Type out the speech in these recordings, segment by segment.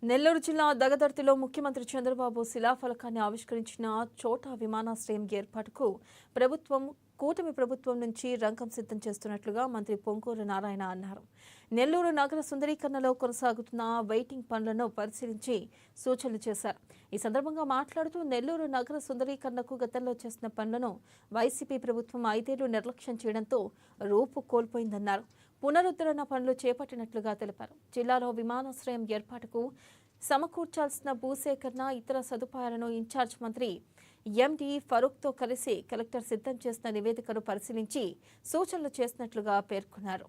నెల్లూరు జిల్లా దగదర్తిలో ముఖ్యమంత్రి చంద్రబాబు శిలాఫలకాన్ని ఆవిష్కరించిన చోట విమానాశ్రయం ఏర్పాటుకు కూటమి ప్రభుత్వం నుంచి రంగం సిద్ధం చేస్తున్నట్లుగా మంత్రి పొంగూరు నారాయణ అన్నారు. నెల్లూరు నగర సుందరీకరణలో కొనసాగుతున్న వెయిటింగ్ పనులను పరిశీలించి సూచనలు చేశారు. ఈ సందర్భంగా మాట్లాడుతూ నెల్లూరు నగర సుందరీకరణకు గతంలో చేసిన పనులను వైసీపీ ప్రభుత్వం 5 ఏళ్లు నిర్లక్ష్యం చేయడంతో రూపు కోల్పోయిందన్నారు. పునరుద్ధరణ పనులు చేపట్టినట్లుగా తెలిపారు. జిల్లాలో విమానాశ్రయం ఏర్పాటుకు సమకూర్చాల్సిన భూసేకరణ, ఇతర సదుపాయాలను ఇన్ఛార్జ్ మంత్రి ఎండి ఫరూక్తో కలిసి కలెక్టర్ సిద్ధం చేసిన నివేదికను పరిశీలించి సూచనలు చేసినట్లుగా పేర్కొన్నారు.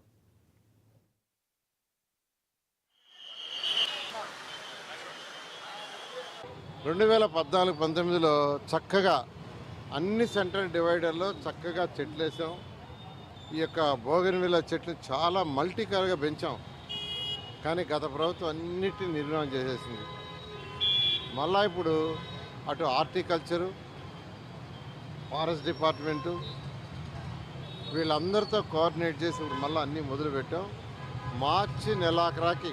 చక్కగా అన్ని సెంట్రల్ డివైడర్లో చక్కగా చెట్లు వేసాం. ఈ యొక్క బోగన్విల్లా చెట్లు చాలా మల్టీ కలర్గా పెంచాం. కానీ గత ప్రభుత్వం అన్నిటిని నిర్మాణం చేసేసింది. మళ్ళా ఇప్పుడు అటు హార్టికల్చరు, ఫారెస్ట్ డిపార్ట్మెంటు వీళ్ళందరితో కోఆర్డినేట్ చేసి ఇప్పుడు మళ్ళీ అన్నీ మొదలుపెట్టాం. మార్చి నెలాఖరాకి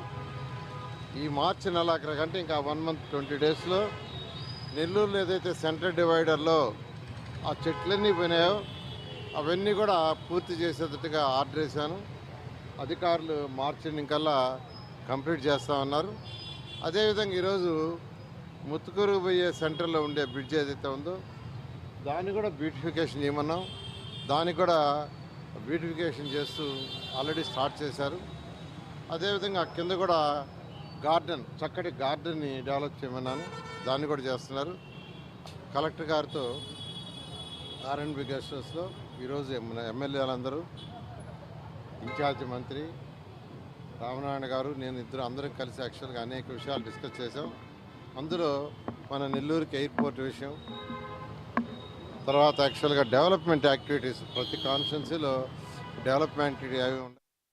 అంటే ఇంకా 1 month 20 daysలో నెల్లూరులో ఏదైతే సెంట్రల్ డివైడర్లో ఆ చెట్లన్నీ పోయినాయో అవన్నీ కూడా పూర్తి చేసేటట్టుగా ఆర్డర్ వేశాను. అధికారులు మార్చి ఇంకల్లా కంప్లీట్ చేస్తామన్నారు. అదేవిధంగా ఈరోజు ముత్తుకూరు పోయే సెంటర్లో ఉండే బ్రిడ్జ్ ఏదైతే ఉందో దాన్ని కూడా బ్యూటిఫికేషన్ చేయమన్నాం. దానికి కూడా బ్యూటిఫికేషన్ చేస్తూ ఆల్రెడీ స్టార్ట్ చేశారు. అదేవిధంగా కింద కూడా చక్కటి గార్డెన్ని డెవలప్ చేయమన్నాను. దాన్ని కూడా చేస్తున్నారు. కలెక్టర్ గారితో R&B గెస్ట్ హౌస్లో ఈరోజు ఎమ్మెల్యేలందరూ, ఇన్ఛార్జ్ మంత్రి రామనారాయణ గారు, నేను అందరం కలిసి యాక్చువల్గా అనేక విషయాలు డిస్కస్ చేసాం. అందులో మన నెల్లూరుకి ఎయిర్పోర్ట్ విషయం, తర్వాత యాక్చువల్గా డెవలప్మెంట్ యాక్టివిటీస్, ప్రతి కాన్స్టిట్యున్సీలో డెవలప్మెంట్ అవి